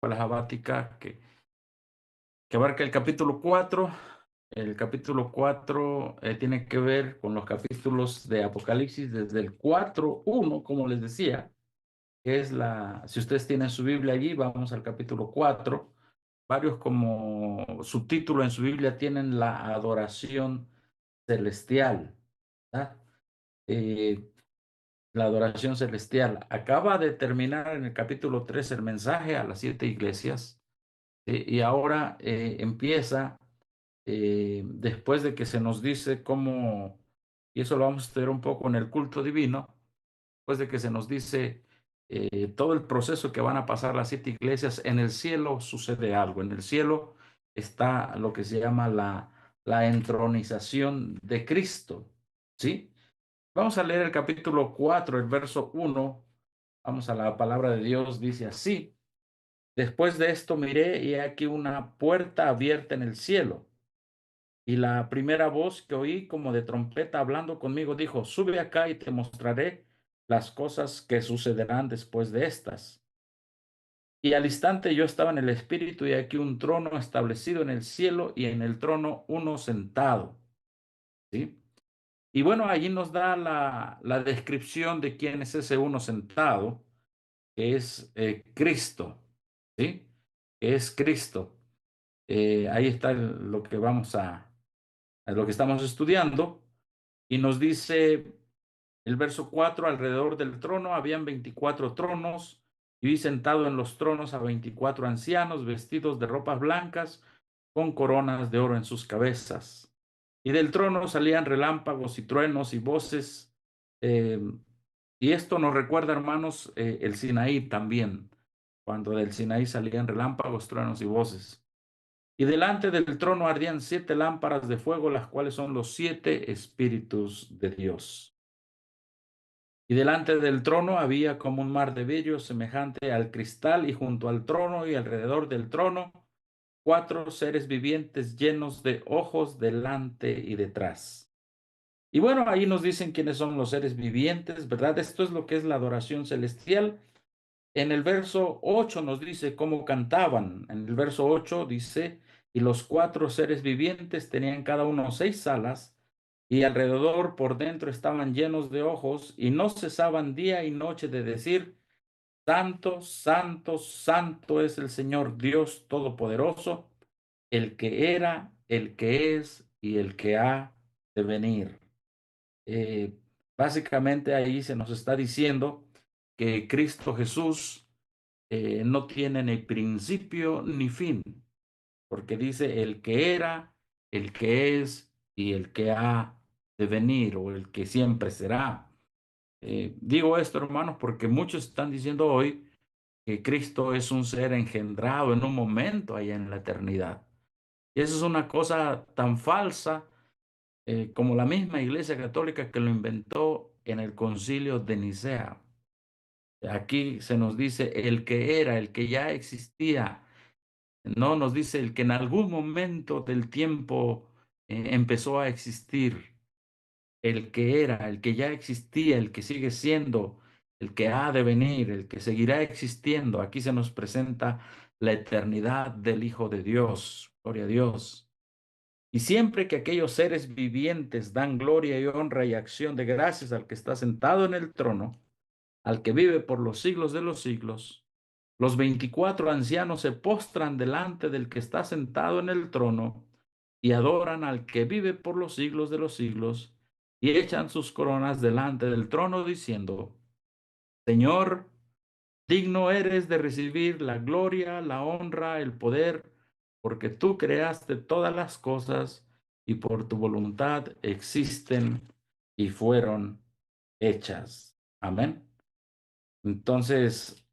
escuela sabática que abarca el capítulo 4. El capítulo 4 tiene que ver con los capítulos de Apocalipsis desde el 4:1, como les decía, que es si ustedes tienen su Biblia allí, vamos al capítulo 4. Varios como subtítulo en su Biblia tienen la adoración celestial, ¿verdad? Eh, la adoración celestial. Acaba de terminar en el capítulo 3 el mensaje a las 7 iglesias, y ahora empieza, después de que se nos dice cómo, y eso lo vamos a estudiar un poco en el culto divino, después de que se nos dice todo el proceso que van a pasar las 7 iglesias. En el cielo sucede algo. En el cielo está lo que se llama la entronización de Cristo, ¿sí? Vamos a leer el capítulo 4, el verso 1. Vamos a la palabra de Dios, dice así: Después de esto miré y he aquí una puerta abierta en el cielo. Y la primera voz que oí como de trompeta hablando conmigo dijo: Sube acá y te mostraré las cosas que sucederán después de estas. Y al instante yo estaba en el espíritu y aquí un trono establecido en el cielo y en el trono uno sentado, ¿sí? Y bueno, allí nos da la descripción de quién es ese uno sentado, que es Cristo, ¿sí? Que es Cristo. Ahí está lo que a lo que estamos estudiando. Y nos dice el verso 4: alrededor del trono habían 24 tronos, y vi sentado en los tronos a 24 ancianos vestidos de ropas blancas, con coronas de oro en sus cabezas. Y del trono salían relámpagos y truenos y voces. eh, y esto nos recuerda, hermanos, el Sinaí también, cuando del Sinaí salían relámpagos, truenos y voces. Y delante del trono ardían 7 lámparas de fuego, las cuales son los 7 espíritus de Dios. Y delante del trono había como un mar de vidrio semejante al cristal, y junto al trono y alrededor del trono 4 seres vivientes llenos de ojos delante y detrás. Y bueno, ahí nos dicen quiénes son los seres vivientes, ¿verdad? Esto es lo que es la adoración celestial. En el verso 8 nos dice cómo cantaban. En el verso 8 dice: y los 4 seres vivientes tenían cada uno 6 alas, y alrededor por dentro estaban llenos de ojos, y no cesaban día y noche de decir: Santo, santo, santo es el Señor Dios Todopoderoso, el que era, el que es y el que ha de venir. Eh, Básicamente ahí se nos está diciendo que Cristo Jesús no tiene ni principio ni fin, porque dice el que era, el que es y el que ha de venir, o el que siempre será. Digo esto, hermanos, porque muchos están diciendo hoy que Cristo es un ser engendrado en un momento allá en la eternidad. Y eso es una cosa tan falsa, como la misma Iglesia Católica que lo inventó en el Concilio de Nicea. Aquí se nos dice el que era, el que ya existía. No nos dice el que en algún momento del tiempo empezó a existir. El que era, el que ya existía, el que sigue siendo, el que ha de venir, el que seguirá existiendo. Aquí se nos presenta la eternidad del Hijo de Dios. Gloria a Dios. Y siempre que aquellos seres vivientes dan gloria y honra y acción de gracias al que está sentado en el trono, al que vive por los siglos de los siglos, los 24 ancianos se postran delante del que está sentado en el trono y adoran al que vive por los siglos de los siglos, y echan sus coronas delante del trono diciendo: Señor, digno eres de recibir la gloria, la honra, el poder, porque tú creaste todas las cosas y por tu voluntad existen y fueron hechas. Amén. Entonces,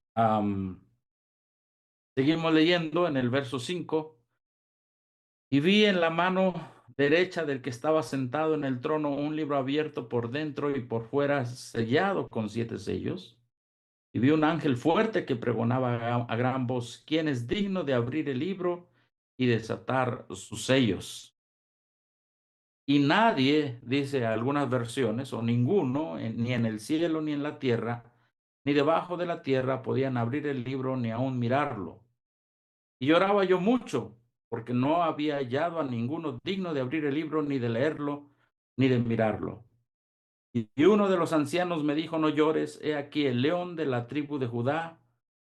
seguimos leyendo en el verso 5. Y vi en la mano derecha del que estaba sentado en el trono un libro abierto por dentro y por fuera, sellado con 7 sellos. Y vi un ángel fuerte que pregonaba a gran voz: ¿Quién es digno de abrir el libro y desatar sus sellos? Y nadie, dice algunas versiones, o ninguno, ni en el cielo ni en la tierra, ni debajo de la tierra, podían abrir el libro ni aun mirarlo. Y lloraba yo mucho, porque no había hallado a ninguno digno de abrir el libro, ni de leerlo, ni de mirarlo. Y uno de los ancianos me dijo, no llores, he aquí el león de la tribu de Judá,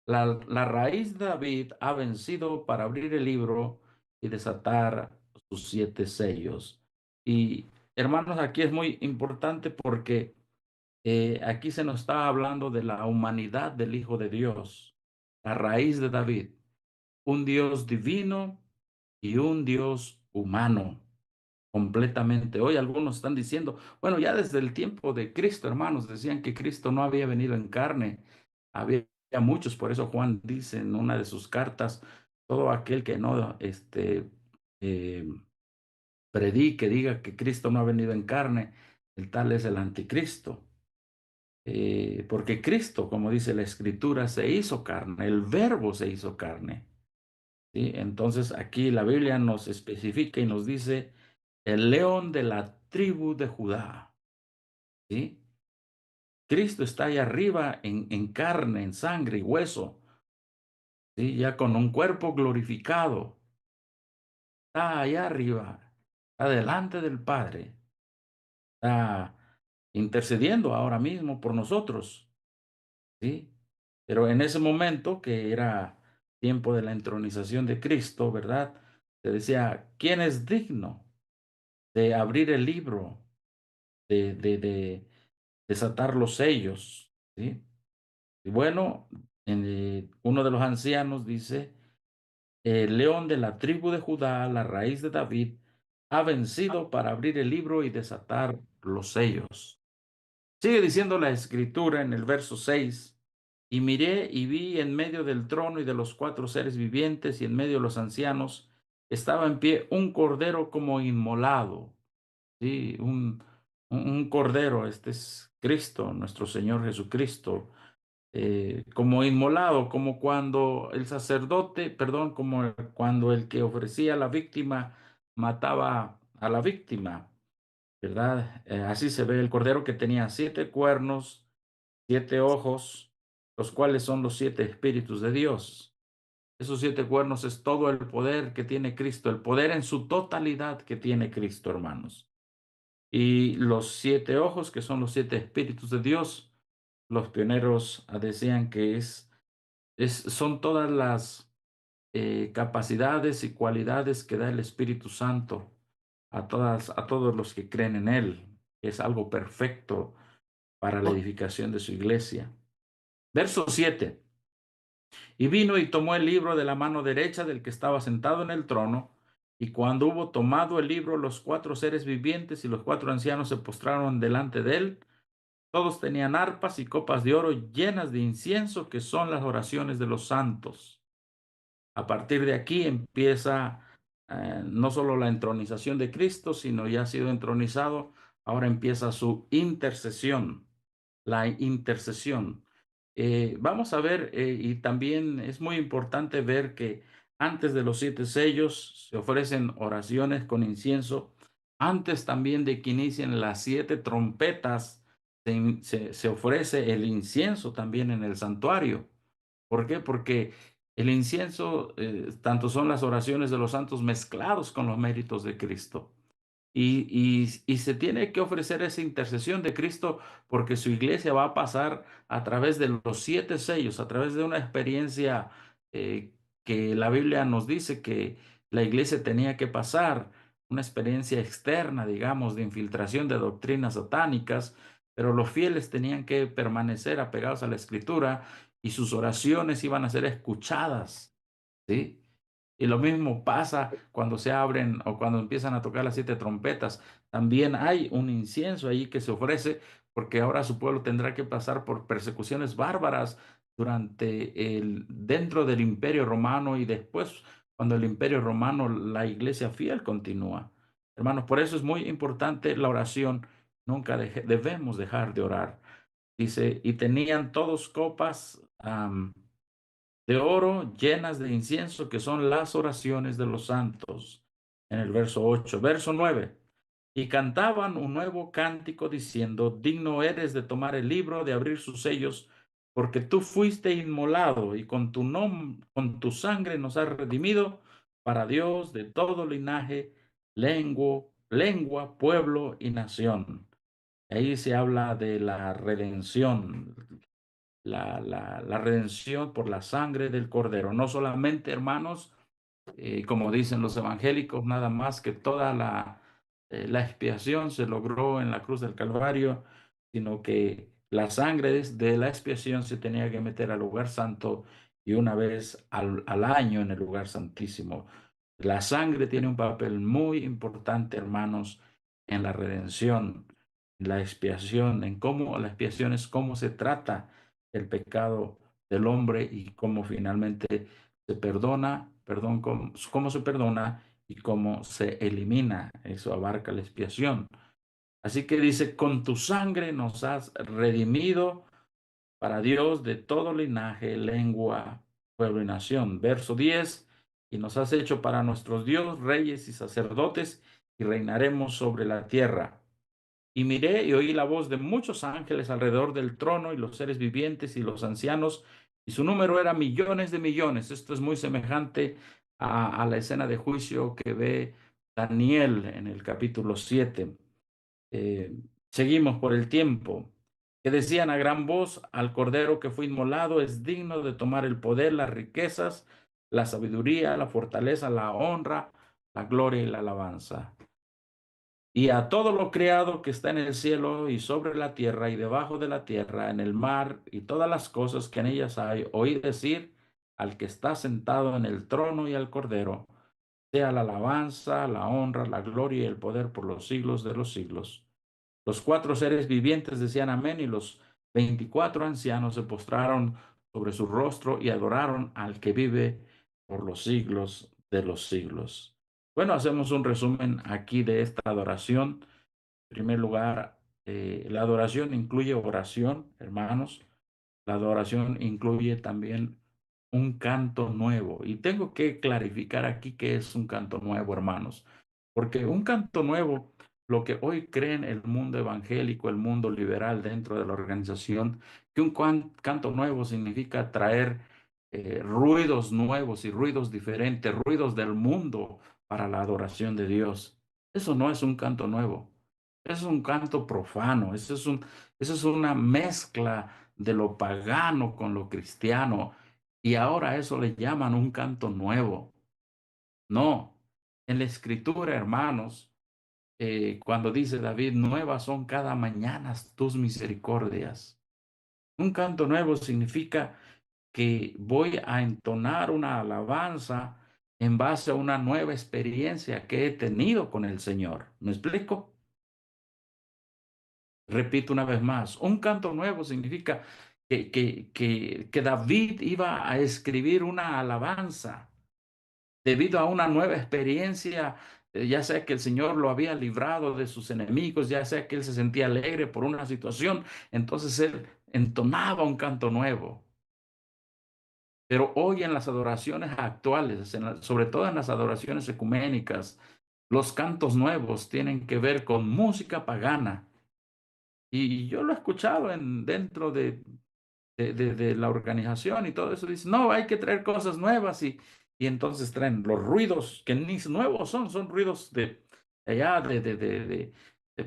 la raíz de David ha vencido para abrir el libro y desatar sus 7 sellos. Y hermanos, aquí es muy importante porque aquí se nos está hablando de la humanidad del Hijo de Dios, la raíz de David, un Dios divino y un Dios humano completamente. Hoy algunos están diciendo, bueno, ya desde el tiempo de Cristo, hermanos, decían que Cristo no había venido en carne. Había muchos, por eso Juan dice en una de sus cartas, todo aquel que no eh, predique, diga que Cristo no ha venido en carne, el tal es el anticristo. Porque Cristo, como dice la Escritura, se hizo carne, el Verbo se hizo carne. ¿Sí? Entonces aquí la Biblia nos especifica y nos dice el león de la tribu de Judá. ¿Sí? Cristo está ahí arriba en carne, en sangre y hueso, ¿sí? Ya con un cuerpo glorificado. Está allá arriba, está delante del Padre, está intercediendo ahora mismo por nosotros. ¿Sí? Pero en ese momento, que era tiempo de la entronización de Cristo, ¿verdad? Se decía, ¿quién es digno de abrir el libro, de desatar los sellos? ¿Sí? Y bueno, uno de los ancianos dice, el león de la tribu de Judá, la raíz de David, ha vencido para abrir el libro y desatar los sellos. Sigue diciendo la escritura en el verso 6, y miré y vi en medio del trono y de los 4 seres vivientes y en medio de los ancianos, estaba en pie un cordero como inmolado. Sí, un cordero, este es Cristo, nuestro Señor Jesucristo, como inmolado, como cuando el sacerdote, perdón, como cuando el que ofrecía a la víctima mataba a la víctima, ¿verdad? Así se ve el cordero que tenía 7 cuernos, 7 ojos, los cuales son los 7 espíritus de Dios. Esos 7 cuernos es todo el poder que tiene Cristo, el poder en su totalidad que tiene Cristo, hermanos. Y los 7 ojos, que son los 7 espíritus de Dios, los pioneros decían que son todas las capacidades y cualidades que da el Espíritu Santo a todos los que creen en Él. Es algo perfecto para la edificación de su iglesia. Verso 7. Y vino y tomó el libro de la mano derecha del que estaba sentado en el trono, y cuando hubo tomado el libro, los 4 seres vivientes y los 4 ancianos se postraron delante de él. Todos tenían arpas y copas de oro llenas de incienso, que son las oraciones de los santos. A partir de aquí empieza no solo la entronización de Cristo, sino ya ha sido entronizado, ahora empieza su intercesión, la intercesión. Vamos a ver, y también es muy importante ver que antes de los 7 sellos se ofrecen oraciones con incienso. Antes también de que inicien las 7 trompetas, se ofrece el incienso también en el santuario. ¿Por qué? Porque el incienso, tanto son las oraciones de los santos mezclados con los méritos de Cristo. Y se tiene que ofrecer esa intercesión de Cristo porque su iglesia va a pasar a través de los 7 sellos, a través de una experiencia que la Biblia nos dice que la iglesia tenía que pasar, una experiencia externa, digamos, de infiltración de doctrinas satánicas, pero los fieles tenían que permanecer apegados a la Escritura y sus oraciones iban a ser escuchadas, ¿sí? Y lo mismo pasa cuando se abren o cuando empiezan a tocar las 7 trompetas. También hay un incienso ahí que se ofrece porque ahora su pueblo tendrá que pasar por persecuciones bárbaras dentro del Imperio Romano y después cuando el Imperio Romano, la iglesia fiel continúa. Hermanos, por eso es muy importante la oración. Nunca debemos dejar de orar. Dice, y tenían todos copas de oro llenas de incienso, que son las oraciones de los santos. En el verso 8, verso 9. Y cantaban un nuevo cántico diciendo, digno eres de tomar el libro, de abrir sus sellos, porque tú fuiste inmolado y con tu sangre nos has redimido para Dios de todo linaje, lengua, pueblo y nación. Ahí se habla de la redención, la redención por la sangre del Cordero. No solamente, hermanos, como dicen los evangélicos, nada más que toda la expiación se logró en la cruz del Calvario, sino que la sangre de la expiación se tenía que meter al lugar santo y una vez al año en el lugar santísimo. La sangre tiene un papel muy importante, hermanos, en la redención, en la expiación, en cómo la expiación es cómo se trata el pecado del hombre y cómo finalmente se perdona, perdón, cómo se perdona y cómo se elimina. Eso abarca la expiación. Así que dice, con tu sangre nos has redimido para Dios de todo linaje, lengua, pueblo y nación. Verso 10, y nos has hecho para nuestros Dios, reyes y sacerdotes, y reinaremos sobre la tierra. Y miré y oí la voz de muchos ángeles alrededor del trono y los seres vivientes y los ancianos, y su número era millones de millones. Esto es muy semejante a la escena de juicio que ve Daniel en el capítulo 7. Eh, Seguimos por el tiempo, que decían a gran voz, al Cordero que fue inmolado es digno de tomar el poder, las riquezas, la sabiduría, la fortaleza, la honra, la gloria y la alabanza. Y a todo lo creado que está en el cielo y sobre la tierra y debajo de la tierra, en el mar y todas las cosas que en ellas hay, oí decir al que está sentado en el trono y al Cordero, sea la alabanza, la honra, la gloria y el poder por los siglos de los siglos. Los cuatro seres vivientes decían amén y los 24 ancianos se postraron sobre su rostro y adoraron al que vive por los siglos de los siglos. Bueno, hacemos un resumen aquí de esta adoración. En primer lugar, la adoración incluye oración, hermanos. La adoración incluye también un canto nuevo. Y tengo que clarificar aquí qué es un canto nuevo, hermanos. Porque un canto nuevo, lo que hoy creen el mundo evangélico, el mundo liberal dentro de la organización, que un canto nuevo significa traer ruidos nuevos y ruidos diferentes, ruidos del mundo para la adoración de Dios. Eso no es un canto nuevo. Es un canto profano. Eso es una mezcla de lo pagano con lo cristiano. Y ahora a eso le llaman un canto nuevo. No, en la escritura, hermanos, cuando dice David, nuevas son cada mañana tus misericordias. Un canto nuevo significa que voy a entonar una alabanza en base a una nueva experiencia que he tenido con el Señor. ¿Me explico? Repito una vez más, un canto nuevo significa que David iba a escribir una alabanza debido a una nueva experiencia, ya sea que el Señor lo había librado de sus enemigos, ya sea que él se sentía alegre por una situación, entonces él entonaba un canto nuevo. Pero hoy en las adoraciones actuales, sobre todo en las adoraciones ecuménicas, los cantos nuevos tienen que ver con música pagana. Y yo lo he escuchado dentro de la organización y todo eso. Dice, no, hay que traer cosas nuevas y entonces traen los ruidos que ni nuevos son ruidos de allá, de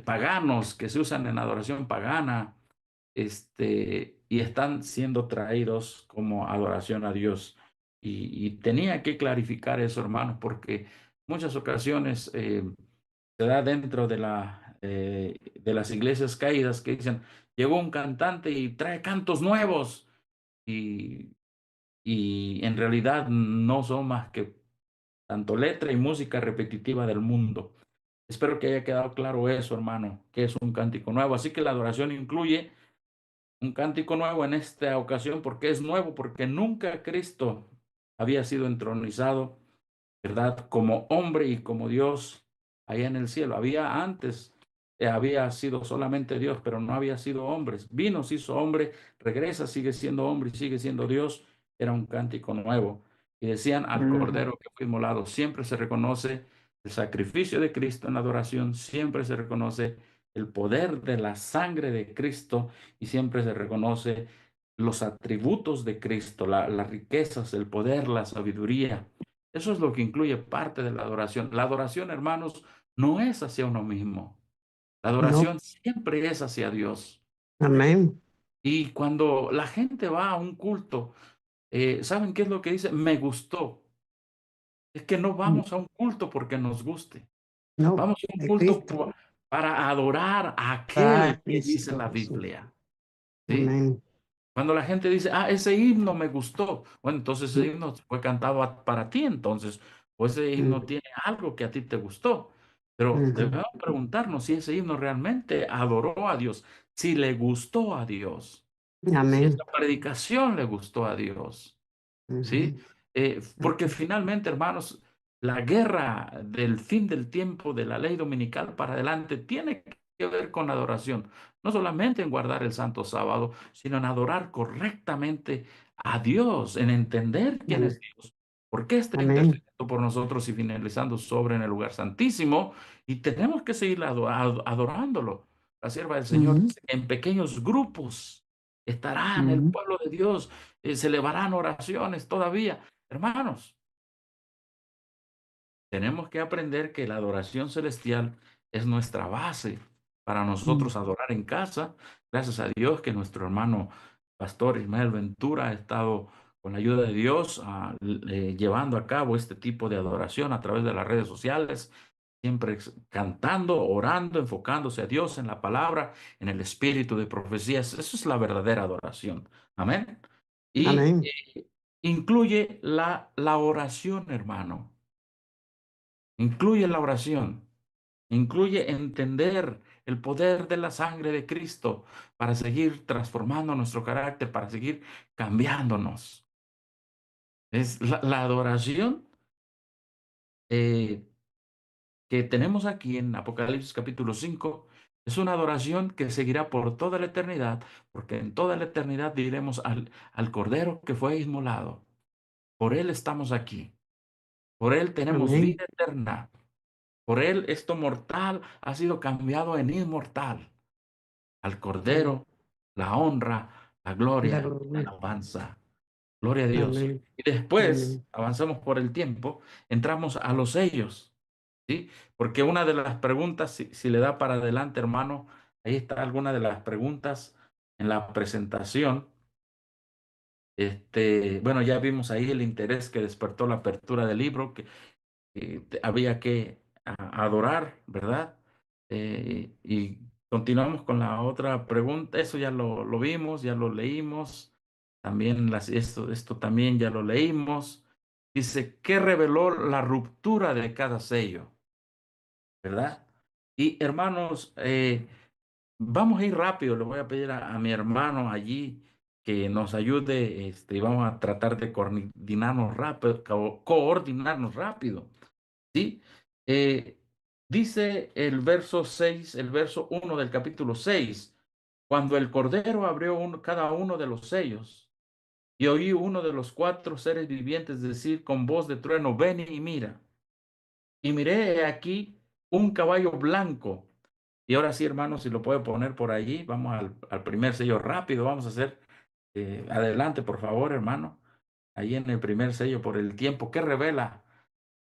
paganos que se usan en adoración pagana, y están siendo traídos como adoración a Dios. Y tenía que clarificar eso, hermanos, porque muchas ocasiones se da dentro de las iglesias caídas que dicen, llegó un cantante y trae cantos nuevos y, y en realidad no son más que tanto letra y música repetitiva del mundo. Espero que haya quedado claro eso, hermano, que es un cántico nuevo. Así que la adoración incluye un cántico nuevo en esta ocasión porque es nuevo, porque nunca Cristo había sido entronizado, ¿verdad? Como hombre y como Dios allá en el cielo. Había antes, había sido solamente Dios, pero no había sido hombre. Vino, se hizo hombre, regresa, sigue siendo hombre y sigue siendo Dios. Era un cántico nuevo. Y decían al Cordero que fue inmolado. Siempre se reconoce el sacrificio de Cristo en la adoración, siempre se reconoce el poder de la sangre de Cristo y siempre se reconoce los atributos de Cristo, las riquezas, el poder, la sabiduría. Eso es lo que incluye parte de la adoración. La adoración, hermanos, no es hacia uno mismo. La No. adoración siempre es hacia Dios. Amén. Y cuando la gente va a un culto, ¿saben qué es lo que dice? Me gustó. Es que no vamos a un culto porque nos guste. No, Vamos a un de culto Cristo. para adorar a Para aquel que dice Cristo la Jesús. Biblia. ¿Sí? Amén. Cuando la gente dice, ah, ese himno me gustó, bueno, entonces ese himno fue cantado para ti, entonces, o ese himno Mm, tiene algo que a ti te gustó. Pero ujú. debemos preguntarnos si ese himno realmente adoró a Dios, si le gustó a Dios, si esa Amén. predicación le gustó a Dios. ¿Sí? Ujú. Porque finalmente, hermanos, la guerra del fin del tiempo de la ley dominical para adelante tiene que ver con la adoración, no solamente en guardar el santo sábado, sino en adorar correctamente a Dios, en entender quién es Amén. Dios, por qué está Amén. intercediendo por nosotros y finalizando sobre en el lugar santísimo, y tenemos que seguir adorándolo. La sierva del Señor Ujú. dice, en pequeños grupos estarán el Ujú. pueblo de Dios, se elevarán oraciones todavía. Hermanos, tenemos que aprender que la adoración celestial es nuestra base para Mm. nosotros adorar en casa. Gracias a Dios que nuestro hermano pastor Ismael Ventura ha estado con la ayuda de Dios llevando a cabo este tipo de adoración a través de las redes sociales, siempre cantando, orando, enfocándose a Dios en la palabra, en el espíritu de profecías. Eso es la verdadera adoración. Amén. Y Amén. incluye la oración, hermano. Incluye la oración. Incluye entender el poder de la sangre de Cristo para seguir transformando nuestro carácter, para seguir cambiándonos. Es la adoración eh, que tenemos aquí en Apocalipsis capítulo 5. Es una adoración que seguirá por toda la eternidad, porque en toda la eternidad diremos al Cordero que fue inmolado. Por Él estamos aquí. Por Él tenemos Amén. vida eterna. Por Él esto mortal ha sido cambiado en inmortal. Al Amén. Cordero, la honra, la La gloria, la gloria. alabanza. Gloria a Dios. Amén. Y después, Amén. avanzamos por el tiempo, entramos a los sellos, ¿sí? Porque una de las preguntas, si le da para adelante, hermano, ahí está alguna de las preguntas en la presentación. Bueno, ya vimos ahí el interés que despertó la apertura del libro, que había que adorar, ¿verdad? Y continuamos con la otra pregunta. Eso ya lo vimos, ya lo leímos. También esto también ya lo leímos. Dice, ¿qué reveló la ruptura de cada sello? ¿Verdad? Y hermanos, vamos a ir rápido. Le voy a pedir a mi hermano allí que nos ayude, y vamos a tratar de coordinarnos rápido, coordinarnos rápido. ¿Sí? Eh, dice el verso 6, el verso 1 del capítulo 6, cuando el Cordero abrió cada uno de los sellos, y oí uno de los cuatro seres vivientes decir con voz de trueno, ven y mira. Y miré aquí un caballo blanco. Y ahora sí, hermano, si lo puede poner por allí, vamos al primer sello rápido, vamos a hacer, adelante, por favor, hermano, ahí en el primer sello por el tiempo que revela.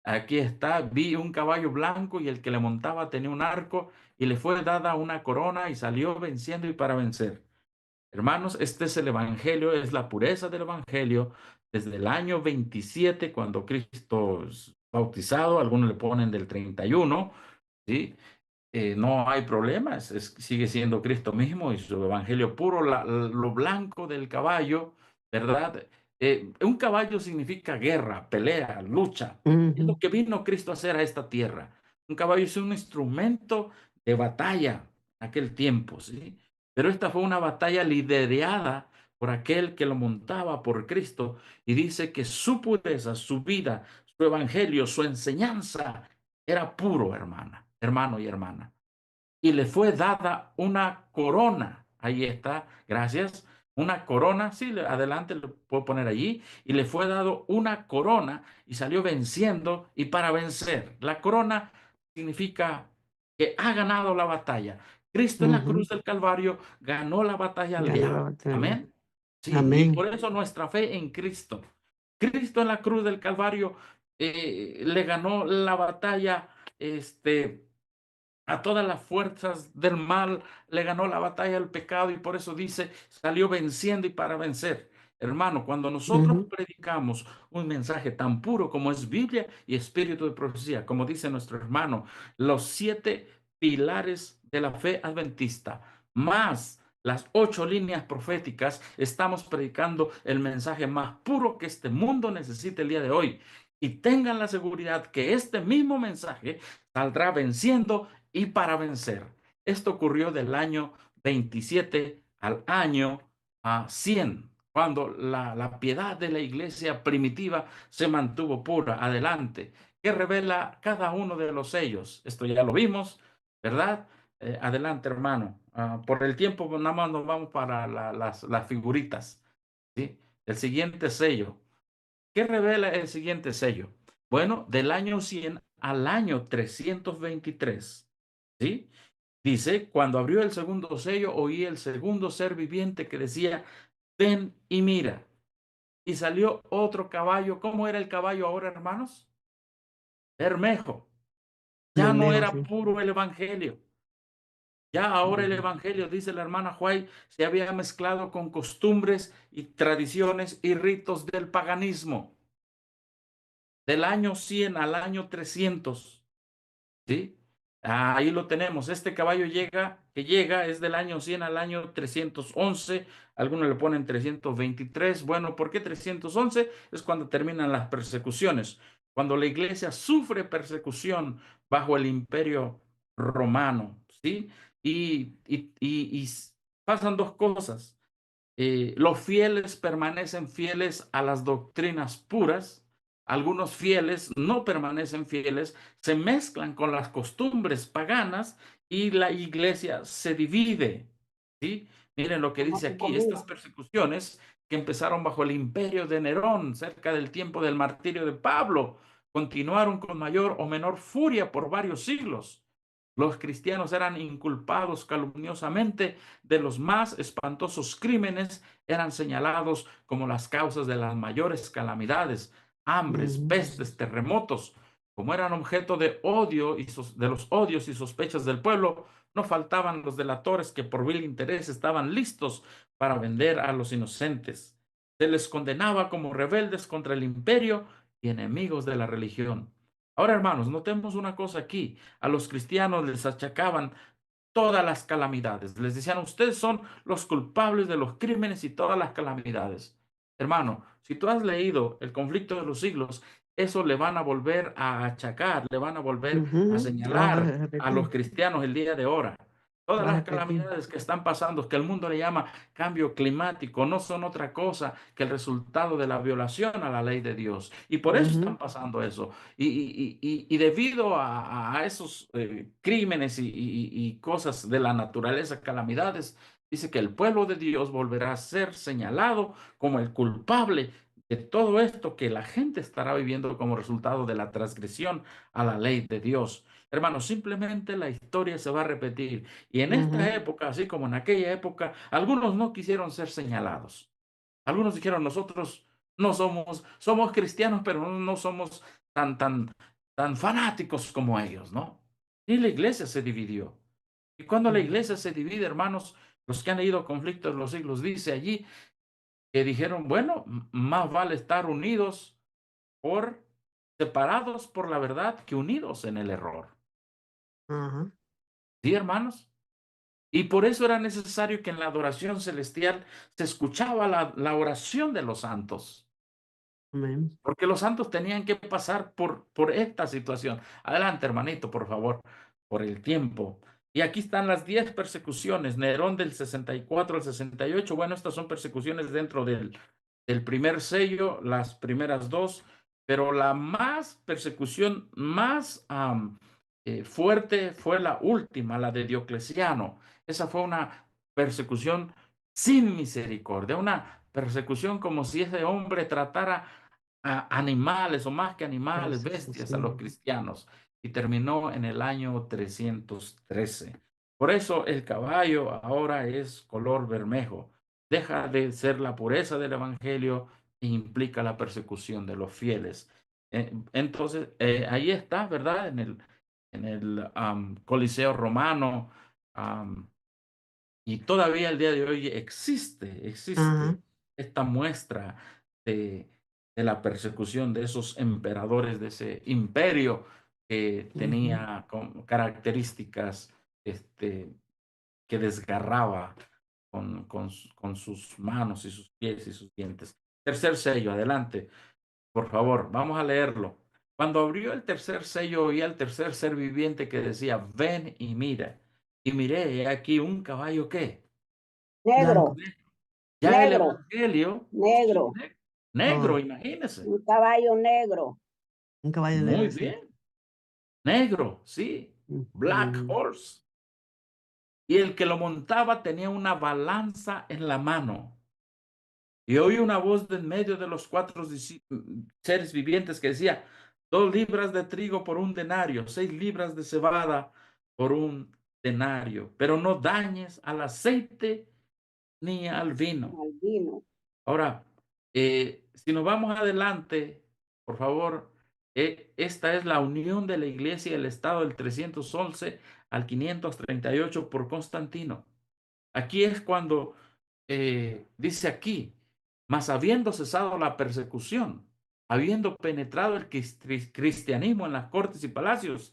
Aquí está, vi un caballo blanco y el que le montaba tenía un arco y le fue dada una corona y salió venciendo y para vencer. Hermanos, este es el Evangelio, es la pureza del Evangelio desde el año 27 cuando Cristo es bautizado, algunos le ponen del 31, ¿sí? No hay problemas, sigue siendo Cristo mismo y su evangelio puro, lo blanco del caballo, ¿verdad? Un caballo significa guerra, pelea, lucha. Es lo Ujú. que vino Cristo a hacer a esta tierra. Un caballo es un instrumento de batalla en aquel tiempo, ¿sí? Pero esta fue una batalla liderada por aquel que lo montaba por Cristo y dice que su pureza, su vida, su evangelio, su enseñanza era puro, hermano y hermana. Y le fue dada una corona. Ahí está, gracias. Una corona, sí, adelante lo puedo poner allí. Y le fue dado una corona y salió venciendo y para vencer. La corona significa que ha ganado la batalla. Cristo en la Ujú. cruz del Calvario ganó la batalla al Gana la diablo. batalla. Amén. Sí, y Amén. por eso nuestra fe en Cristo. Cristo en la cruz del Calvario le ganó la batalla, a todas las fuerzas del mal, le ganó la batalla al pecado y por eso dice, salió venciendo y para vencer. Hermano, cuando nosotros Ujú, predicamos un mensaje tan puro como es Biblia y espíritu de profecía, como dice nuestro hermano, los 7 pilares de la fe adventista, más las 8 líneas proféticas, estamos predicando el mensaje más puro que este mundo necesita el día de hoy. Y tengan la seguridad que este mismo mensaje saldrá venciendo y para vencer. Esto ocurrió del año 27 al año 100, cuando la piedad de la iglesia primitiva se mantuvo pura. Adelante. ¿Qué revela cada uno de los sellos? Esto ya lo vimos, ¿verdad? Adelante, hermano. Por el tiempo, nada más nos vamos para las figuritas. ¿Sí? El siguiente sello. ¿Qué revela el siguiente sello? Bueno, del año 100 al año 323. ¿Sí? Dice, cuando abrió el segundo sello, oí el segundo ser viviente que decía, ven y mira. Y salió otro caballo. ¿Cómo era el caballo ahora, hermanos? Bermejo. Ya no Bermejo, era sí. puro el evangelio. Ya ahora el Ujú, evangelio, dice la hermana White, se había mezclado con costumbres y tradiciones y ritos del paganismo. Del año 100 al año 300. ¿Sí? Ahí lo tenemos. Este caballo que llega es del año 100 al año 311. Algunos le ponen 323. Bueno, ¿por qué 311? Es cuando terminan las persecuciones. Cuando la iglesia sufre persecución bajo el imperio romano. ¿Sí? Y pasan dos cosas. Los fieles permanecen fieles a las doctrinas puras, algunos fieles no permanecen fieles, se mezclan con las costumbres paganas y la iglesia se divide. ¿Sí? Miren lo que como dice tu aquí, estas comida. persecuciones que empezaron bajo el imperio de Nerón, cerca del tiempo del martirio de Pablo, continuaron con mayor o menor furia por varios siglos. Los cristianos eran inculpados calumniosamente de los más espantosos crímenes, eran señalados como las causas de las mayores calamidades, hambres, Ujú, pestes, terremotos. Como eran objeto de odio y de los odios y sospechas del pueblo, no faltaban los delatores que por vil interés estaban listos para vender a los inocentes. Se les condenaba como rebeldes contra el imperio y enemigos de la religión. Ahora, hermanos, notemos una cosa aquí. A los cristianos les achacaban todas las calamidades. Les decían, ustedes son los culpables de los crímenes y todas las calamidades. Hermano, si tú has leído El conflicto de los siglos, eso le van a volver a achacar, le van a volver a ujú, lo vas señalar a a los repetir. cristianos el día de ahora. Todas Vas a las repetir. calamidades que están pasando, que el mundo le llama cambio climático, no son otra cosa que el resultado de la violación a la ley de Dios. Y por eso están Ujú, pasando eso. Y debido a esos crímenes y cosas de la naturaleza, calamidades, dice que el pueblo de Dios volverá a ser señalado como el culpable de todo esto que la gente estará viviendo como resultado de la transgresión a la ley de Dios. Hermanos, simplemente la historia se va a repetir. Y en esta ujú, época, así como en aquella época, algunos no quisieron ser señalados. Algunos dijeron, nosotros no somos cristianos, pero no somos tan fanáticos como ellos, ¿no? Y la iglesia se dividió. Y cuando la ujú. iglesia se divide, hermanos, los que han leído Conflictos de los Siglos, dice allí que dijeron, bueno, más vale estar unidos por, separados por la verdad que unidos en el error. Ajá. ¿Sí, hermanos? Y por eso era necesario que en la adoración celestial se escuchaba la oración de los santos. Amén. Porque los santos tenían que pasar por esta situación. Adelante, hermanito, por favor, por el tiempo. Y aquí están las 10 persecuciones. Nerón del 64 al 68. Bueno, estas son persecuciones dentro del primer sello, las primeras dos, pero la más persecución más fuerte fue la última, la de Diocleciano. Esa fue una persecución sin misericordia, una persecución como si ese hombre tratara a animales o más que animales, Gracias, bestias a sí. los cristianos y terminó en el año 313. Por eso el caballo ahora es color bermejo. deja de ser la pureza del evangelio e implica la persecución de los fieles. Entonces, ahí está, ¿verdad? En el Coliseo romano, y todavía el día de hoy existe Ajá. esta muestra de, de la persecución de esos emperadores, de ese imperio que Ujú. tenía características que desgarraba con sus manos y sus pies y sus dientes. Tercer sello, adelante, por favor, vamos a leerlo. Cuando abrió el tercer sello, oí al tercer ser viviente que decía, ven y mira. Y miré, he aquí un caballo, ¿qué? Blanco. Negro, Ya el negro, evangelio, sí, negro, negro, Oh, imagínese. un caballo negro. un caballo Muy negro, sí. bien, negro, sí, black Ujú. horse. Y el que lo montaba tenía una balanza en la mano. Y oí una voz de en medio de los cuatro seres vivientes que decía, 2 libras de trigo por un denario, 6 libras de cebada por un denario, pero no dañes al aceite ni al vino. Al vino. Ahora, si nos vamos adelante, por favor, esta es la unión de la iglesia y el Estado del 311 al 538 por Constantino. Aquí es cuando dice aquí, mas habiendo cesado la persecución, habiendo penetrado el cristianismo en las cortes y palacios,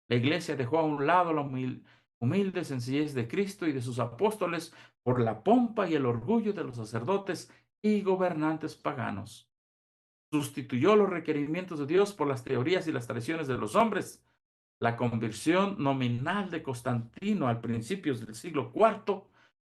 la iglesia dejó a un lado la humilde sencillez de Cristo y de sus apóstoles por la pompa y el orgullo de los sacerdotes y gobernantes paganos. Sustituyó los requerimientos de Dios por las teorías y las tradiciones de los hombres. La conversión nominal de Constantino al principios del siglo IV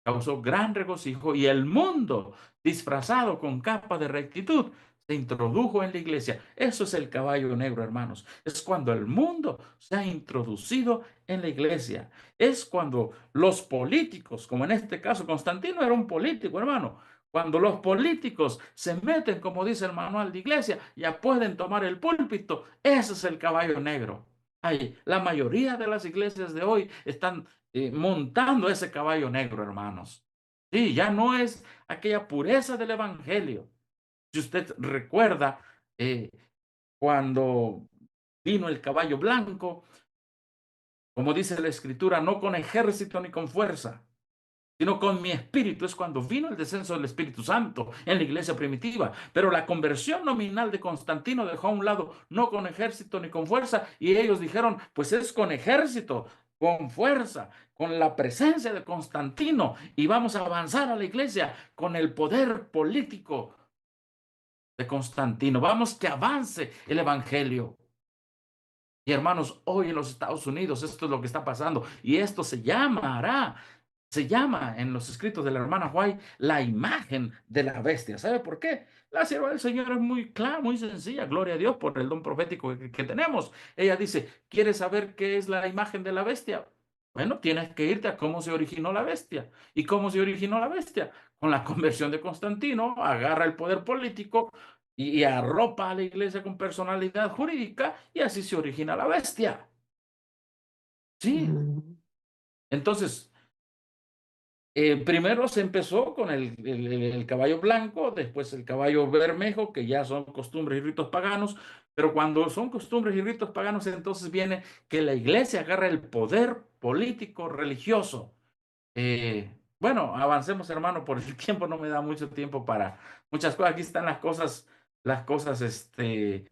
causó gran regocijo y el mundo, disfrazado con capa de rectitud, se introdujo en la iglesia. Eso es el caballo negro, hermanos. Es cuando el mundo se ha introducido en la iglesia. Es cuando los políticos, como en este caso Constantino era un político, hermano, cuando los políticos se meten, como dice el manual de iglesia, ya pueden tomar el púlpito. Ese es el caballo negro. Ay, la mayoría de las iglesias de hoy están montando ese caballo negro, hermanos. Sí, ya no es aquella pureza del evangelio. Si usted recuerda, eh, cuando vino el caballo blanco, como dice la escritura, no con ejército ni con fuerza, sino con mi espíritu. Es cuando vino el descenso del Espíritu Santo en la iglesia primitiva. Pero la conversión nominal de Constantino dejó a un lado, no con ejército ni con fuerza, y ellos dijeron, pues es con ejército, con fuerza, con la presencia de Constantino, y vamos a avanzar a la iglesia con el poder político de Constantino. Vamos que avance el evangelio. Y hermanos, hoy en los Estados Unidos esto es lo que está pasando, y esto se llama en los escritos de la hermana White la imagen de la bestia. ¿Sabe por qué? La sierva del Señor es muy clara, muy sencilla. Gloria a Dios por el don profético que tenemos. Ella dice, ¿quieres saber qué es la imagen de la bestia? Bueno, tienes que irte a cómo se originó la bestia. ¿Y cómo se originó la bestia? Con la conversión de Constantino, agarra el poder político y arropa a la iglesia con personalidad jurídica y así se origina la bestia. Sí. Ujú. Entonces, primero se empezó con el caballo blanco, después el caballo bermejo, que ya son costumbres y ritos paganos, pero cuando son costumbres y ritos paganos, entonces viene que la iglesia agarra el poder político religioso. Bueno, avancemos, hermano, por el tiempo no me da mucho tiempo para muchas cosas. Aquí están las cosas, en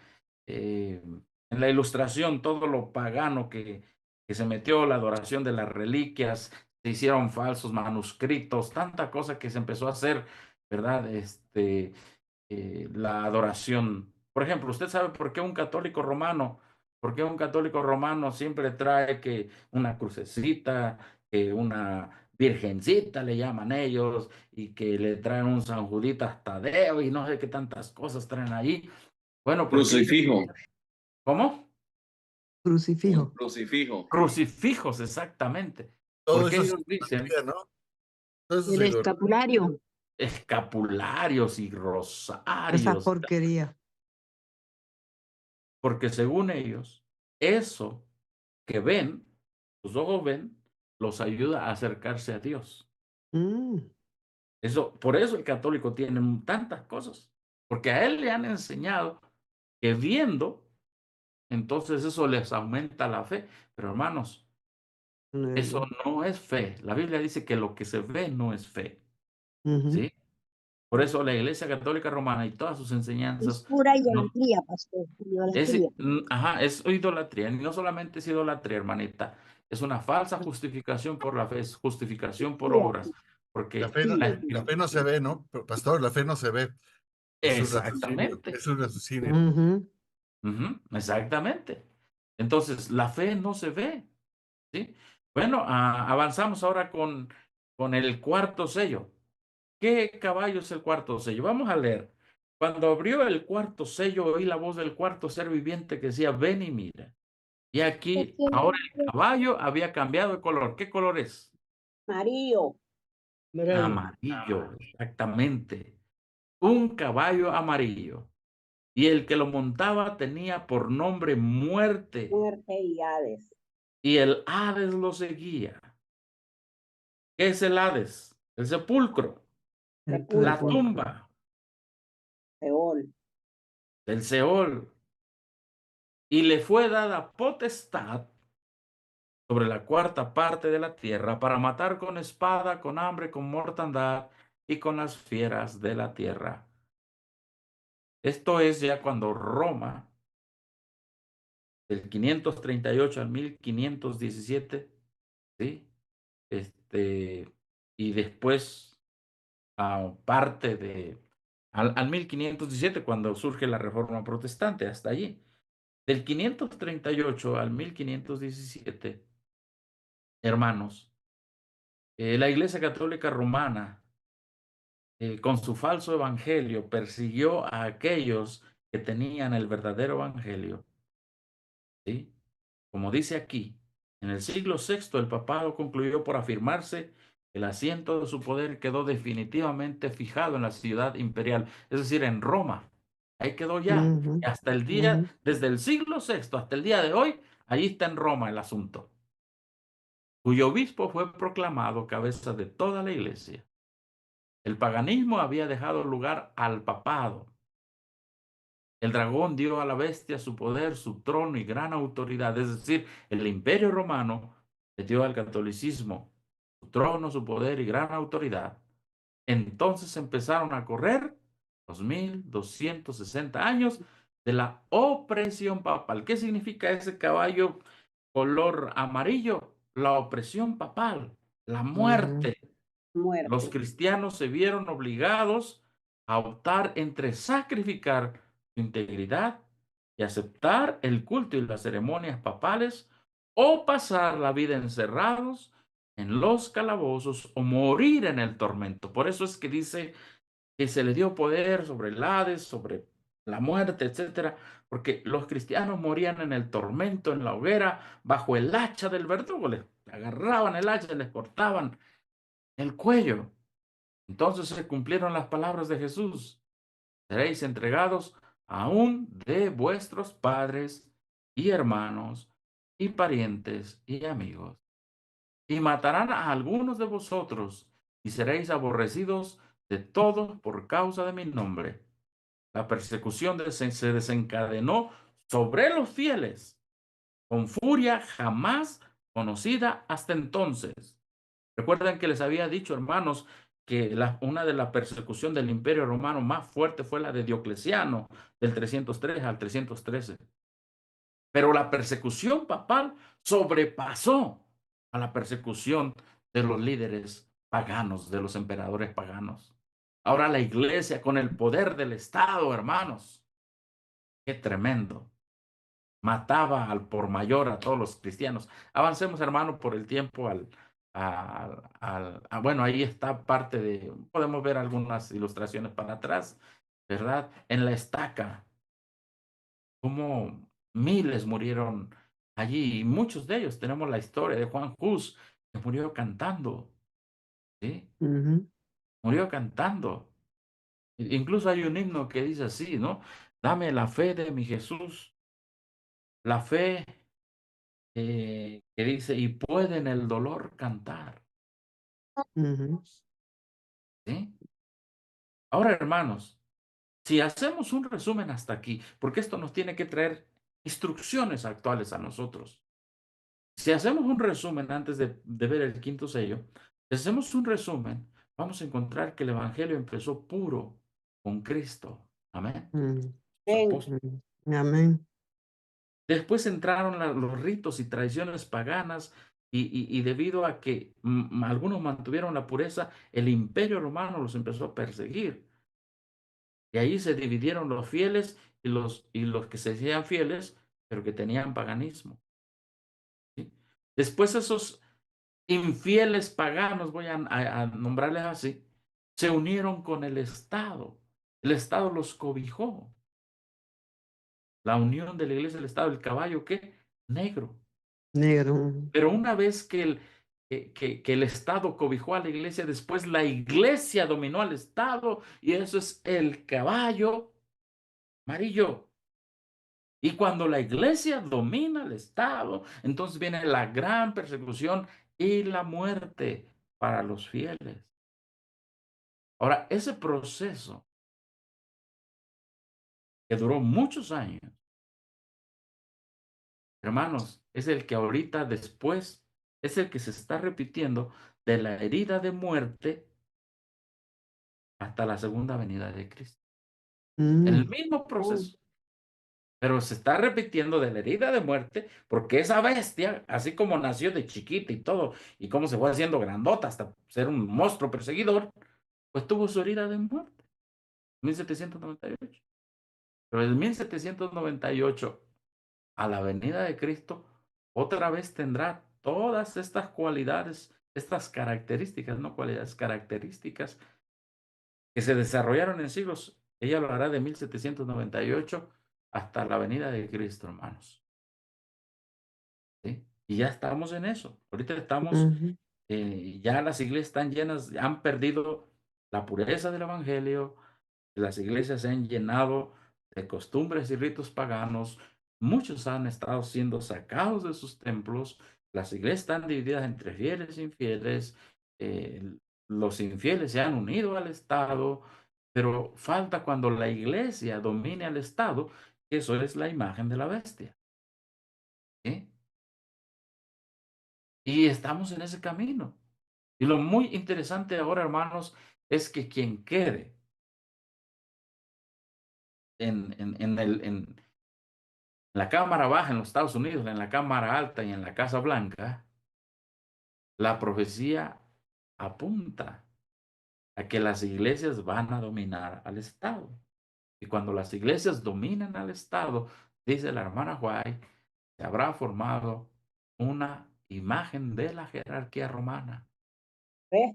la ilustración, todo lo pagano que se metió, la adoración de las reliquias, se hicieron falsos manuscritos, tanta cosa que se empezó a hacer, ¿verdad? La adoración. Por ejemplo, ¿usted sabe por qué un católico romano siempre trae que una crucecita, que una virgencita le llaman ellos, y que le traen un San Juditas Tadeo y no sé qué tantas cosas traen ahí? Bueno, porque ellos, Crucifijo, ¿cómo? un Crucifijo. crucifijo. Crucifijos, exactamente. Todo Porque eso es ellos dicen idolatría, ¿no? Todo eso es El idolatría. escapulario. escapularios y Esa rosarios, porquería. porque según ellos, eso que ven, sus ojos ven, los ayuda a acercarse a Dios. Mm. Por eso el católico tiene tantas cosas, porque a él le han enseñado que viendo, entonces eso les aumenta la fe. Pero hermanos, eso no es fe. La Biblia dice que lo que se ve no es fe, ¿sí? Por eso la Iglesia Católica Romana y todas sus Es enseñanzas pura idolatría, pastor. Idolatría. es idolatría. Y no solamente es idolatría, hermanita. Es una falsa justificación por la fe, es justificación por obras. La Porque fe, la fe no se ve, ¿no? Pero, pastor, la fe no se ve. Es un raciocinio. exactamente. Es un raciocinio. Exactamente. Entonces, la fe no se ve, ¿sí? Bueno, avanzamos ahora con el cuarto sello. ¿Qué caballo es el cuarto sello? Vamos a leer. Cuando abrió el cuarto sello, oí la voz del cuarto ser viviente que decía, ven y mira. Y aquí, ahora el caballo había cambiado de color. ¿Qué color es? Amarillo. Amarillo, exactamente. Un caballo amarillo. Y el que lo montaba tenía por nombre Muerte. Muerte y Hades. Y el Hades lo seguía. ¿Qué es el Hades? El sepulcro. La tumba. Seol. El Seol. Y le fue dada potestad sobre la cuarta parte de la tierra para matar con espada, con hambre, con mortandad y con las fieras de la tierra. Esto es ya cuando Roma, del 538 al 1517, ¿sí? Y después parte al 1517, cuando surge la Reforma Protestante, hasta allí. Del 538 al 1517, hermanos, la Iglesia Católica Romana, con su falso evangelio, persiguió a aquellos que tenían el verdadero evangelio, ¿sí? Como dice aquí, en el siglo VI el papado concluyó por afirmarse el asiento de su poder quedó definitivamente fijado en la ciudad imperial, es decir, en Roma. Ahí quedó ya. Y hasta el día, desde el siglo VI hasta el día de hoy, allí está en Roma el asunto, cuyo obispo fue proclamado cabeza de toda la iglesia. El paganismo había dejado lugar al papado. El dragón dio a la bestia su poder, su trono y gran autoridad, es decir, el imperio romano le dio al catolicismo su trono, su poder y gran autoridad. Entonces empezaron a correr 2260 años de la opresión papal. ¿Qué significa ese caballo color amarillo? La opresión papal, la muerte. Muerte. Los cristianos se vieron obligados a optar entre sacrificar su integridad y aceptar el culto y las ceremonias papales o pasar la vida encerrados en los calabozos o morir en el tormento. Por eso es que dice que se le dio poder sobre el Hades, sobre la muerte, etcétera, porque los cristianos morían en el tormento, en la hoguera, bajo el hacha del verdugo. Les agarraban el hacha y les cortaban el cuello. Entonces se cumplieron las palabras de Jesús. Seréis entregados aún de vuestros padres y hermanos y parientes y amigos. Y matarán a algunos de vosotros y seréis aborrecidos de todos por causa de mi nombre. La persecución se desencadenó sobre los fieles con furia jamás conocida hasta entonces. Recuerden que les había dicho, hermanos, que una de las persecuciones del Imperio Romano más fuerte fue la de Diocleciano, del 303 al 313. Pero la persecución papal sobrepasó a la persecución de los líderes paganos, de los emperadores paganos. Ahora la iglesia con el poder del Estado, hermanos, qué tremendo. Mataba al por mayor a todos los cristianos. Avancemos, hermano, por el tiempo bueno, ahí está parte de, podemos ver algunas ilustraciones para atrás, ¿verdad? En la estaca, como miles murieron allí, y muchos de ellos tenemos la historia de Juan Hus, que murió cantando, ¿sí? Murió cantando. Incluso hay un himno que dice así, ¿no? Dame la fe de mi Jesús, la fe que dice, y puede en el dolor cantar. ¿Sí? Ahora, hermanos, si hacemos un resumen hasta aquí, porque esto nos tiene que traer instrucciones actuales a nosotros. Si hacemos un resumen antes de ver el quinto sello, si hacemos un resumen, vamos a encontrar que el evangelio empezó puro con Cristo. Amén. Mm, Los apóstoles. Amén. Después entraron los ritos y tradiciones paganas y debido a que algunos mantuvieron la pureza, el imperio romano los empezó a perseguir. Y ahí se dividieron los fieles y los que se decían fieles, pero que tenían paganismo. ¿Sí? Después esos infieles paganos, voy a nombrarles así, se unieron con el Estado. El Estado los cobijó. La unión de la iglesia del Estado, el caballo, ¿qué? Negro. Negro. Pero una vez que el Estado cobijó a la iglesia, después la iglesia dominó al Estado y eso es el caballo amarillo. Y cuando la iglesia domina el Estado, entonces viene la gran persecución y la muerte para los fieles. Ahora, ese proceso que duró muchos años, hermanos, es el que ahorita después, es el que se está repitiendo de la herida de muerte hasta la segunda venida de Cristo. El mismo proceso, pero se está repitiendo de la herida de muerte porque esa bestia, así como nació de chiquita y todo, y cómo se fue haciendo grandota hasta ser un monstruo perseguidor, pues tuvo su herida de muerte, 1798. Pero en 1798, a la venida de Cristo, otra vez tendrá todas estas cualidades, estas características, no cualidades, características que se desarrollaron en siglos. Ella lo hará de 1798 hasta la venida de Cristo, hermanos. ¿Sí? Y ya estamos en eso. Ahorita estamos, ya las iglesias están llenas, han perdido la pureza del evangelio, las iglesias se han llenado de costumbres y ritos paganos, muchos han estado siendo sacados de sus templos, las iglesias están divididas entre fieles e infieles, los infieles se han unido al Estado, pero falta cuando la iglesia domine al Estado, que eso es la imagen de la bestia. ¿Sí? Y estamos en ese camino. Y lo muy interesante ahora, hermanos, es que quien quede en la Cámara Baja en los Estados Unidos, en la Cámara Alta y en la Casa Blanca, la profecía apunta a que las iglesias van a dominar al Estado. Y cuando las iglesias dominan al Estado, dice la hermana White, se habrá formado una imagen de la jerarquía romana. ¿Ves?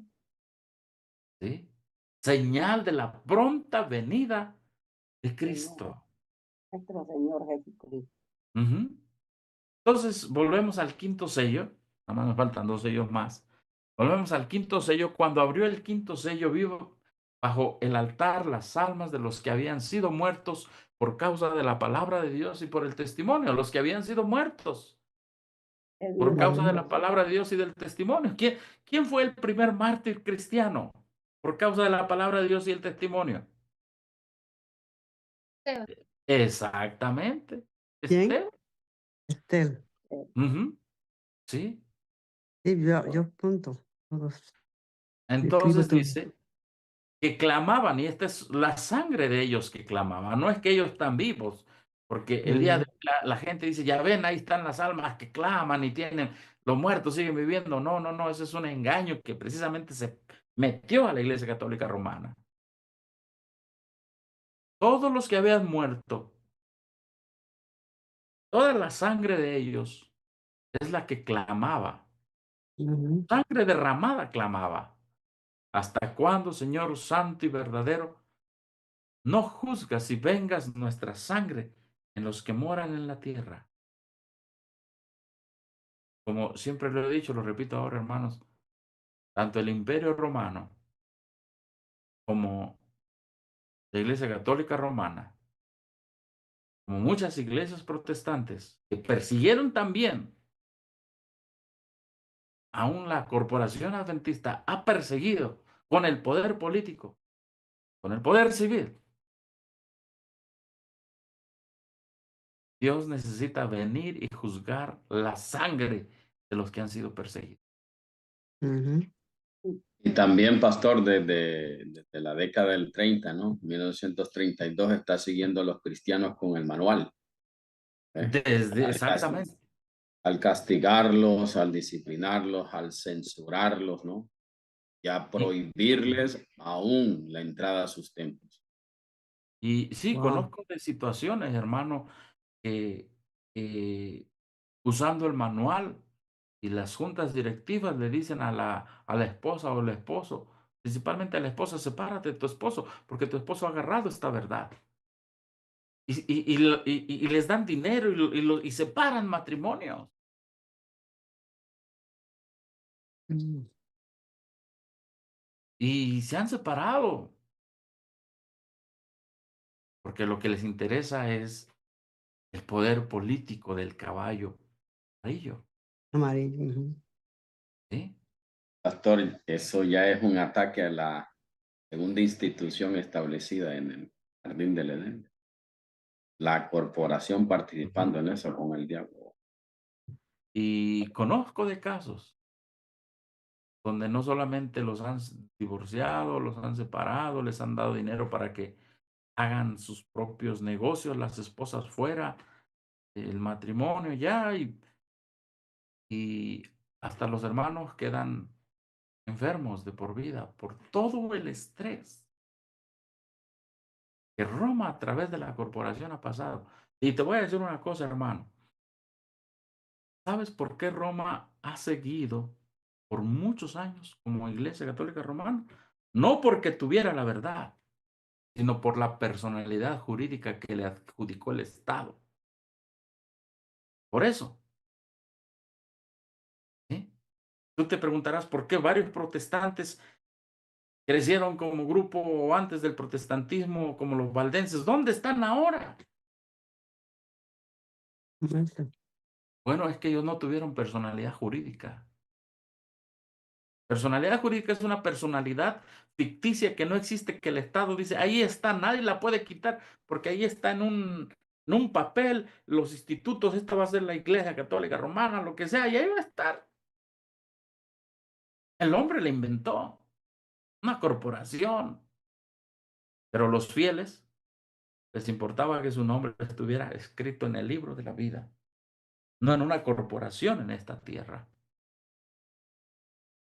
¿Sí? Señal de la pronta venida de Cristo. Nuestro Señor Jesucristo. Entonces, volvemos al quinto sello. Nada más nos faltan 2 sellos más. Volvemos al quinto sello. Cuando abrió el quinto sello, vivo bajo el altar las almas de los que habían sido muertos por causa de la palabra de Dios y por el testimonio. Los que habían sido muertos por causa de la palabra de Dios y del testimonio. ¿Quién fue el primer mártir cristiano por causa de la palabra de Dios y el testimonio? Exactamente. ¿Quién? Estel. Sí. Sí, yo punto. Entonces dice que clamaban, y esta es la sangre de ellos que clamaban, no es que ellos están vivos, porque el día de hoy la gente dice, ya ven, ahí están las almas que claman y tienen, los muertos siguen viviendo. No, no, no, ese es un engaño que precisamente se metió a la Iglesia Católica Romana. Todos los que habían muerto, toda la sangre de ellos es la que clamaba, sangre derramada clamaba. ¿Hasta cuándo, Señor santo y verdadero, no juzgas y vengas nuestra sangre en los que moran en la tierra? Como siempre lo he dicho, lo repito ahora, hermanos, tanto el Imperio Romano como la Iglesia Católica Romana, como muchas iglesias protestantes que persiguieron también, aún la corporación adventista ha perseguido con el poder político con el poder civil. Dios necesita venir y juzgar la sangre de los que han sido perseguidos. Ujú. Y también, pastor, desde la década del 30, ¿no? 1932 está siguiendo a los cristianos con el manual. Exactamente. Al castigarlos, al disciplinarlos, al censurarlos, ¿no? Y a prohibirles aún la entrada a sus templos. Y sí, Wow. conozco de situaciones, hermano, que usando el manual y las juntas directivas le dicen a la esposa o el esposo, principalmente a la esposa, sepárate de tu esposo, porque tu esposo ha agarrado esta verdad. Y les dan dinero y separan matrimonios. Mm. Y se han separado. Porque lo que les interesa es el poder político del caballo amarillo. Amarillo. Ujú. ¿Sí? Pastor, eso ya es un ataque a la segunda institución establecida en el Jardín del Edén. La corporación participando en eso con el diablo. Y conozco de casos donde no solamente los han divorciado, los han separado, les han dado dinero para que hagan sus propios negocios, las esposas fuera, el matrimonio ya, y hasta los hermanos quedan enfermos de por vida por todo el estrés que Roma a través de la corporación ha pasado. Y te voy a decir una cosa, hermano. ¿Sabes por qué Roma ha seguido por muchos años como Iglesia Católica Romana? No porque tuviera la verdad, sino por la personalidad jurídica que le adjudicó el Estado. Por eso. ¿Sí? Tú te preguntarás por qué varios protestantes crecieron como grupo antes del protestantismo, como los valdenses. ¿Dónde están ahora? Eso. Bueno, es que ellos no tuvieron personalidad jurídica. Personalidad jurídica es una personalidad ficticia que no existe, que el Estado dice, ahí está, nadie la puede quitar, porque ahí está en un papel, los institutos, esta va a ser la Iglesia Católica Romana, lo que sea, y ahí va a estar. El hombre la inventó, una corporación, pero los fieles les importaba que su nombre estuviera escrito en el libro de la vida, no en una corporación en esta tierra.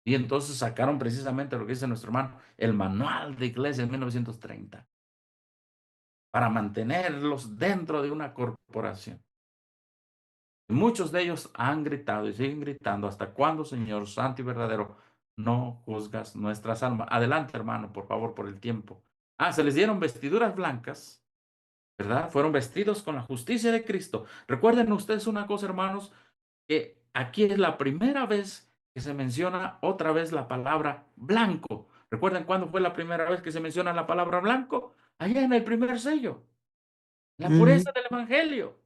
Y entonces sacaron precisamente lo que dice nuestro hermano, el manual de iglesia en 1930, para mantenerlos dentro de una corporación. Y muchos de ellos han gritado y siguen gritando, ¿hasta cuándo, Señor Santo y verdadero, no juzgas nuestras almas? Adelante, hermano, por favor, por el tiempo. Se les dieron vestiduras blancas, ¿verdad? Fueron vestidos con la justicia de Cristo. Recuerden ustedes una cosa, hermanos, que aquí es la primera vez que se menciona otra vez la palabra blanco. ¿Recuerdan cuándo fue la primera vez que se menciona la palabra blanco? Allá en el primer sello. La pureza Ujú. del Evangelio.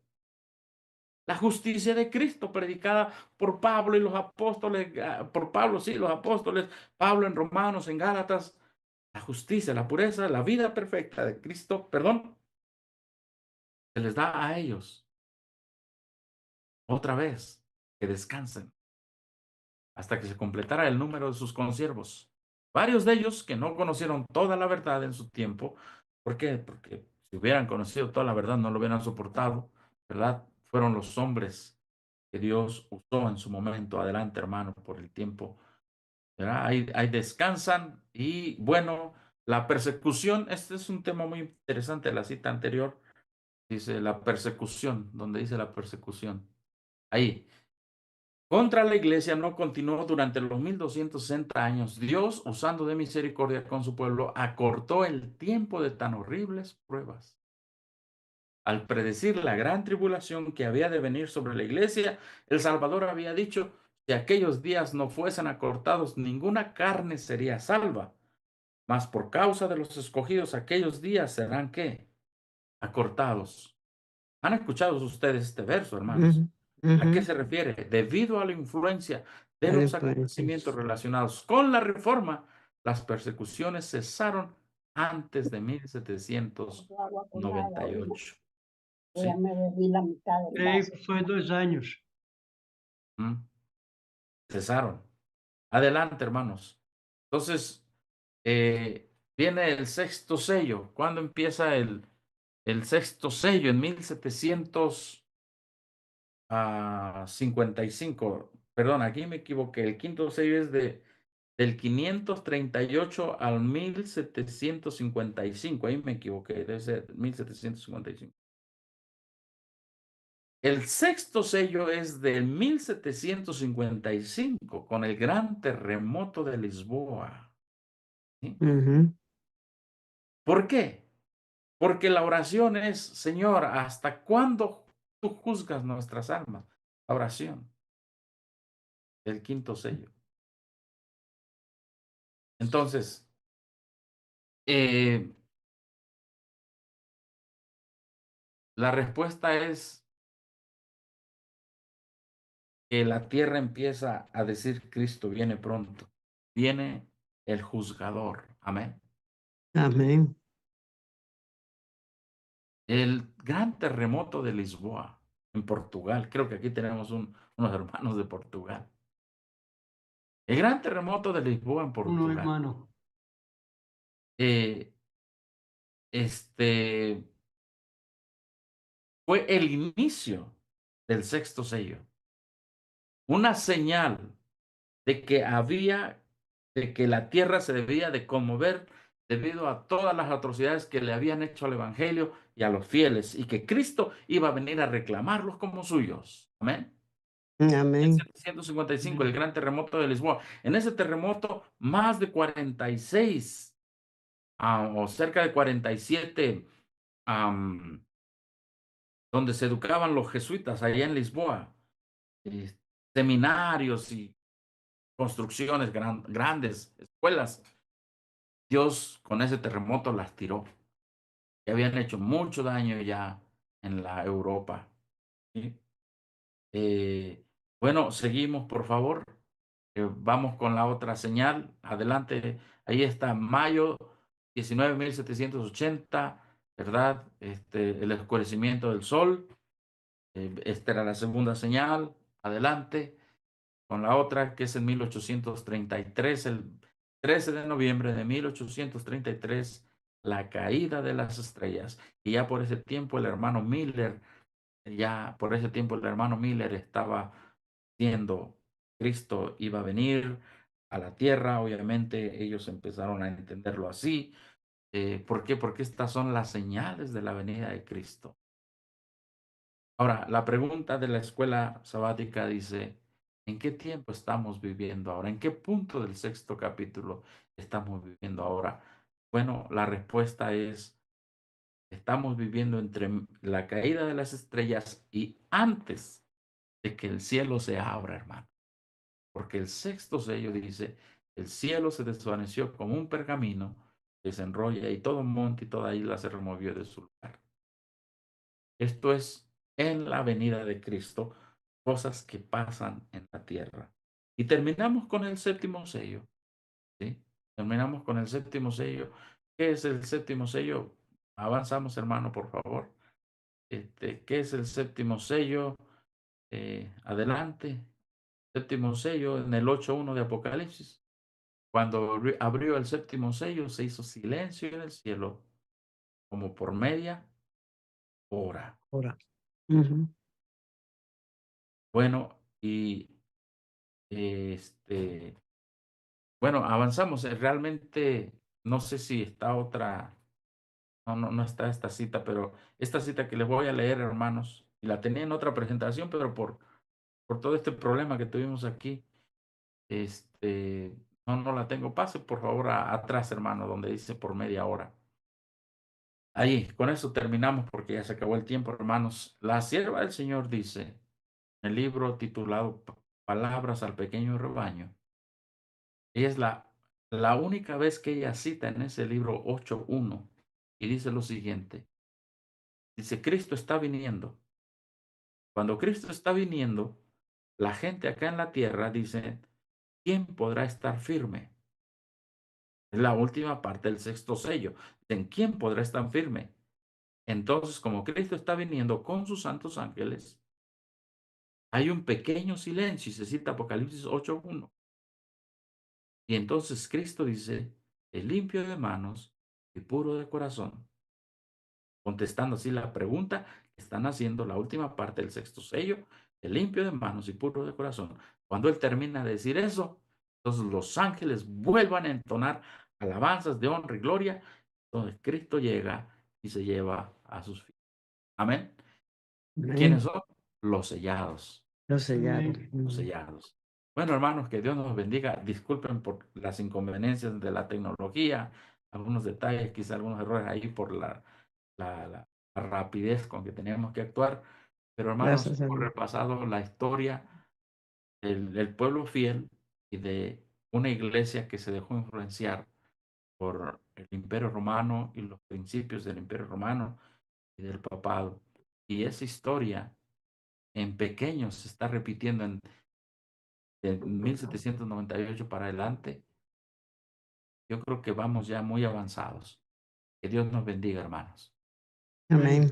La justicia de Cristo predicada por Pablo y los apóstoles, por Pablo, sí, los apóstoles, Pablo en Romanos, en Gálatas. La justicia, la pureza, la vida perfecta de Cristo, perdón, se les da a ellos. Otra vez, que descansen hasta que se completara el número de sus consiervos. Varios de ellos que no conocieron toda la verdad en su tiempo. ¿Por qué? Porque si hubieran conocido toda la verdad no lo hubieran soportado, ¿verdad? Fueron los hombres que Dios usó en su momento. Adelante, hermano, por el tiempo. ¿Verdad? Ahí descansan y bueno, la persecución, este es un tema muy interesante, la cita anterior dice la persecución, donde dice la persecución. Ahí, contra la iglesia no continuó durante los 1260 años. Dios, usando de misericordia con su pueblo, acortó el tiempo de tan horribles pruebas. Al predecir la gran tribulación que había de venir sobre la iglesia, el Salvador había dicho, si aquellos días no fuesen acortados, ninguna carne sería salva. Mas por causa de los escogidos, aquellos días serán, ¿qué? Acortados. ¿Han escuchado ustedes este verso, hermanos? Ujú. ¿A qué Ujú. se refiere? Debido a la influencia de A la los influencia. acontecimientos relacionados con la reforma, las persecuciones cesaron antes de Agua con nada, oiga. 1798. Yo ya ¿Sí? me bebí la mitad del vaso. Foi 2 años. ¿Mm? Cesaron. Adelante, hermanos. Entonces, viene el sexto sello. ¿Cuándo empieza el sexto sello? En 1755. Perdón, aquí me equivoqué. El quinto sello es del 538 al 1755. Ahí me equivoqué. Debe ser 1755. El sexto sello es del 1755, con el gran terremoto de Lisboa. ¿Sí? Ujú. ¿Por qué? Porque la oración es, Señor, ¿hasta cuándo tú juzgas nuestras almas? La oración, el quinto sello. Entonces, la respuesta es que la tierra empieza a decir, Cristo viene pronto. Viene el juzgador. Amén. Amén. El gran terremoto de Lisboa, en Portugal. Creo que aquí tenemos unos hermanos de Portugal. El gran terremoto de Lisboa en Portugal. hermano. eh, fue el inicio del sexto sello. Una señal de que la tierra se debía de conmover debido a todas las atrocidades que le habían hecho al evangelio y a los fieles, y que Cristo iba a venir a reclamarlos como suyos. Amén. En Amén. 1755, el gran terremoto de Lisboa. En ese terremoto, más de 46 o cerca de 47, donde se educaban los jesuitas allá en Lisboa, eh, seminarios y construcciones grandes, escuelas. Dios con ese terremoto las tiró, que habían hecho mucho daño ya en la Europa. ¿Sí? Bueno, seguimos, por favor. Vamos con la otra señal. Adelante. Ahí está, mayo 19, 1780, ¿verdad? El oscurecimiento del sol. Esta era la segunda señal. Adelante con la otra, que es en 1833, el 13 de noviembre de 1833, la caída de las estrellas. Y ya por ese tiempo el hermano Miller, estaba diciendo, Cristo iba a venir a la tierra. Obviamente ellos empezaron a entenderlo así. ¿Por qué? Porque estas son las señales de la venida de Cristo. Ahora, la pregunta de la escuela sabática dice, ¿en qué tiempo estamos viviendo ahora? ¿En qué punto del sexto capítulo estamos viviendo ahora? Bueno, la respuesta es, estamos viviendo entre la caída de las estrellas y antes de que el cielo se abra, hermano. Porque el sexto sello dice, el cielo se desvaneció como un pergamino que se enrolla y todo monte y toda isla se removió de su lugar. Esto es en la venida de Cristo, cosas que pasan en la tierra. Y terminamos con el séptimo sello. ¿Sí? Terminamos con el séptimo sello. ¿Qué es el séptimo sello? Avanzamos, hermano, por favor. ¿Qué es el séptimo sello? Adelante. Séptimo sello en el 8:1 de Apocalipsis. Cuando abrió el séptimo sello, se hizo silencio en el cielo, como por media hora. Ahora. Ujú. Bueno, y bueno, avanzamos. Realmente no sé si está otra, no está esta cita, pero esta cita que les voy a leer, hermanos, y la tenía en otra presentación, pero por todo este problema que tuvimos aquí, no la tengo. Pase, por favor, atrás, hermano, donde dice por media hora. Ahí, con eso terminamos porque ya se acabó el tiempo, hermanos. La sierva del Señor dice, en el libro titulado Palabras al pequeño rebaño, es la única vez que ella cita en ese libro 8:1 y dice lo siguiente. Dice, Cristo está viniendo. Cuando Cristo está viniendo, la gente acá en la tierra dice, ¿quién podrá estar firme? Es la última parte del sexto sello. ¿En quién podrá estar firme? Entonces, como Cristo está viniendo con sus santos ángeles, hay un pequeño silencio y se cita Apocalipsis 8:1. Y entonces Cristo dice, el limpio de manos y puro de corazón, contestando así la pregunta que están haciendo la última parte del sexto sello, el limpio de manos y puro de corazón. Cuando él termina de decir eso, entonces los ángeles vuelvan a entonar alabanzas de honra y gloria, donde Cristo llega y se lleva a sus fieles. Amén. Amén. ¿Quiénes son? Los sellados. Los sellados. Los sellados. Bueno, hermanos, que Dios nos bendiga. Disculpen por las inconveniencias de la tecnología, algunos detalles, quizá algunos errores ahí por la rapidez con que teníamos que actuar. Pero hermanos, Gracias a hemos Dios. repasado la historia del pueblo fiel y de una iglesia que se dejó influenciar por el Imperio Romano y los principios del Imperio Romano y del papado. Y esa historia en pequeño se está repitiendo de 1798 para adelante. Yo creo que vamos ya muy avanzados. Que Dios nos bendiga, hermanos. Amén.